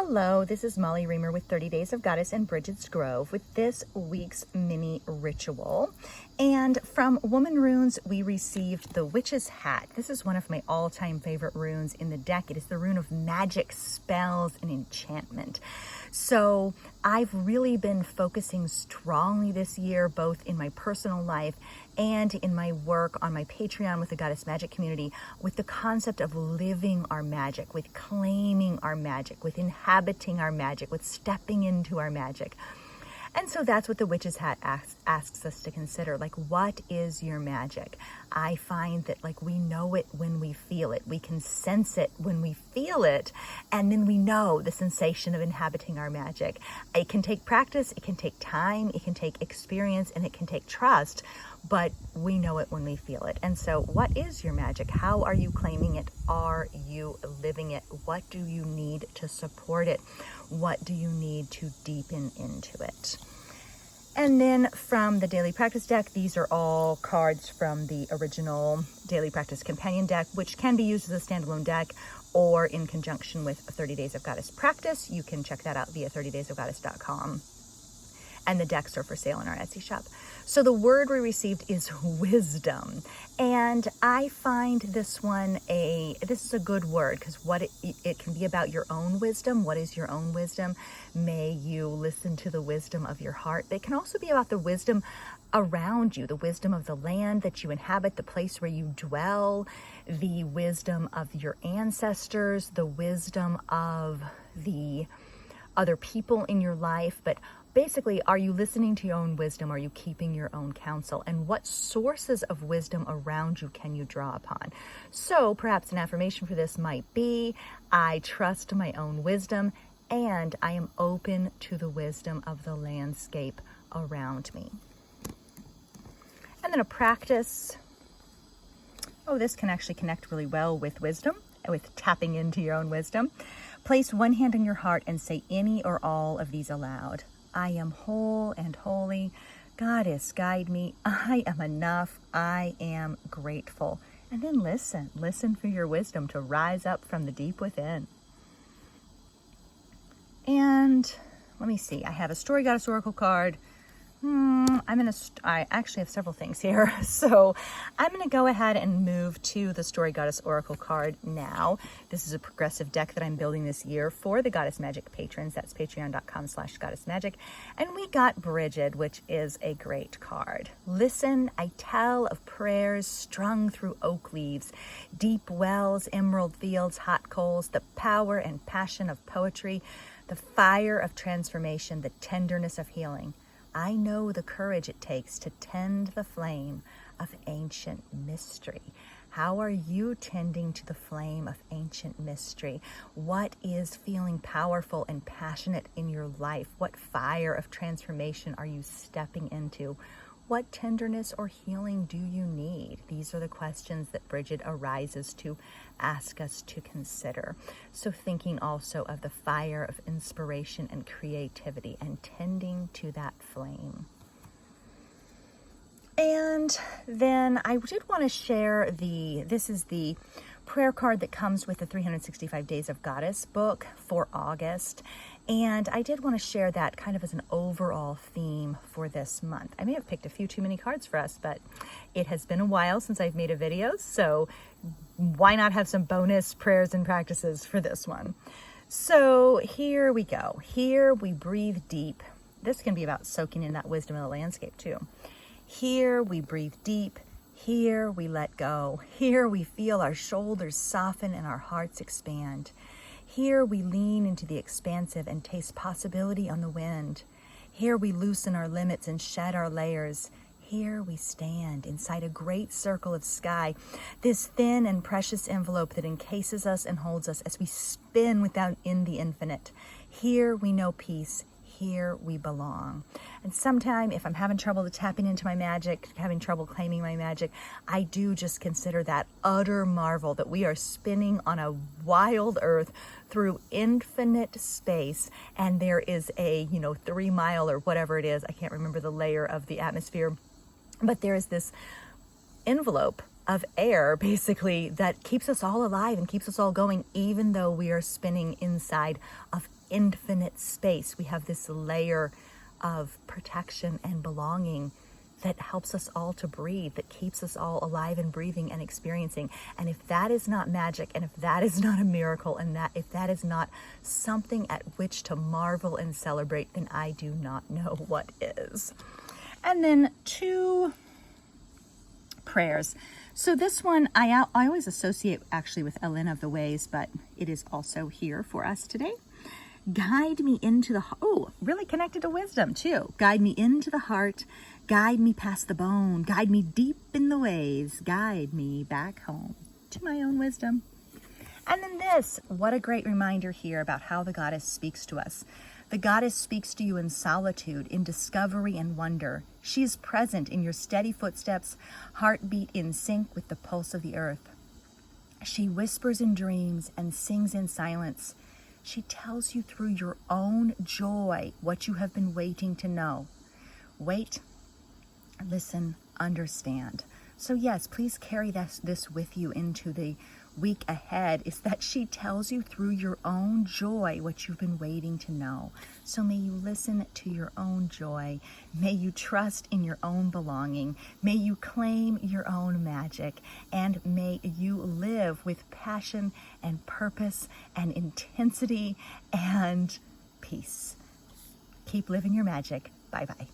Hello, this is Molly Reamer with 30 Days of Goddess and Bridget's Grove with this week's mini ritual. And from Womanrunes, we received the Witch's Hat. This is one of my all-time favorite runes in the deck. It is the rune of magic, spells, and enchantment. So I've really been focusing strongly this year, both in my personal life and in my work on my Patreon with the Goddess Magic community, with the concept of living our magic, with claiming our magic, with inhabiting our magic, with stepping into our magic. And so that's what the Witch's Hat asks us to consider. Like, what is your magic? I find that we know it when we feel it. We can sense it when we feel it. And then we know the sensation of inhabiting our magic. It can take practice, it can take time, it can take experience, and it can take trust. But we know it when we feel it. And so what is your magic? How are you claiming it? Are you living it? What do you need to support it? What do you need to deepen into it? And then from the Daily Practice deck, these are all cards from the original Daily Practice Companion deck, which can be used as a standalone deck or in conjunction with 30 Days of Goddess Practice. You can check that out via 30daysofgoddess.com. And the decks are for sale in our Etsy shop. So the word we received is wisdom. And I find this one this is a good word, because it can be about your own wisdom. What is your own wisdom? May you listen to the wisdom of your heart. It can also be about the wisdom around you, the wisdom of the land that you inhabit, the place where you dwell, the wisdom of your ancestors, the wisdom of the other people in your life. But basically, are you listening to your own wisdom? Are you keeping your own counsel? And what sources of wisdom around you can you draw upon? So perhaps an affirmation for this might be, I trust my own wisdom and I am open to the wisdom of the landscape around me. And then a practice. Oh, this can actually connect really well with wisdom, with tapping into your own wisdom. Place one hand on your heart and say any or all of these aloud. I am whole and holy. Goddess, guide me. I am enough. I am grateful. And then listen for your wisdom to rise up from the deep within. And let me see, I have a Story Goddess Oracle card. I actually have several things here. So I'm going to go ahead and move to the Story Goddess Oracle card now. This is a progressive deck that I'm building this year for the Goddess Magic patrons. That's patreon.com/goddessmagic. And we got Bridget, which is a great card. Listen, I tell of prayers strung through oak leaves, deep wells, emerald fields, hot coals, the power and passion of poetry, the fire of transformation, the tenderness of healing. I know the courage it takes to tend the flame of ancient mystery. How are you tending to the flame of ancient mystery? What is feeling powerful and passionate in your life? What fire of transformation are you stepping into? What tenderness or healing do you need? These are the questions that Bridget arises to ask us to consider. So thinking also of the fire of inspiration and creativity and tending to that flame. And then I did want to share this is the prayer card that comes with the 365 Days of Goddess book for August. And I did want to share that kind of as an overall theme for this month. I may have picked a few too many cards for us, but it has been a while since I've made a video, so why not have some bonus prayers and practices for this one? So here we go. Here we breathe deep. This can be about soaking in that wisdom of the landscape too. Here we breathe deep. Here we let go. Here we feel our shoulders soften and our hearts expand. Here we lean into the expansive and taste possibility on the wind. Here we loosen our limits and shed our layers. Here we stand inside a great circle of sky, this thin and precious envelope that encases us and holds us as we spin in the infinite. Here we know peace. Here we belong. And sometime if I'm having trouble tapping into my magic, having trouble claiming my magic, I do just consider that utter marvel that we are spinning on a wild earth through infinite space, and there is a 3 mile or whatever it is, I can't remember the layer of the atmosphere, but there is this envelope of air, basically, that keeps us all alive and keeps us all going, even though we are spinning inside of infinite space. We have this layer of protection and belonging that helps us all to breathe, that keeps us all alive and breathing and experiencing. And if that is not magic, and if that is not a miracle, and that if that is not something at which to marvel and celebrate, then I do not know what is. And then 2 prayers. So this one I always associate actually with Elena of the Ways, but it is also here for us today. Guide me into the, really connected to wisdom too. Guide me into the heart, guide me past the bone, guide me deep in the ways, guide me back home to my own wisdom. And then this, what a great reminder here about how the goddess speaks to us. The goddess speaks to you in solitude, in discovery and wonder. She is present in your steady footsteps, heartbeat in sync with the pulse of the earth. She whispers in dreams and sings in silence. She tells you through your own joy what you have been waiting to know. Wait, listen, understand. So yes, please carry this with you into the week ahead, is that she tells you through your own joy what you've been waiting to know. So may you listen to your own joy. May you trust in your own belonging. May you claim your own magic. And may you live with passion and purpose and intensity and peace. Keep living your magic. Bye-bye.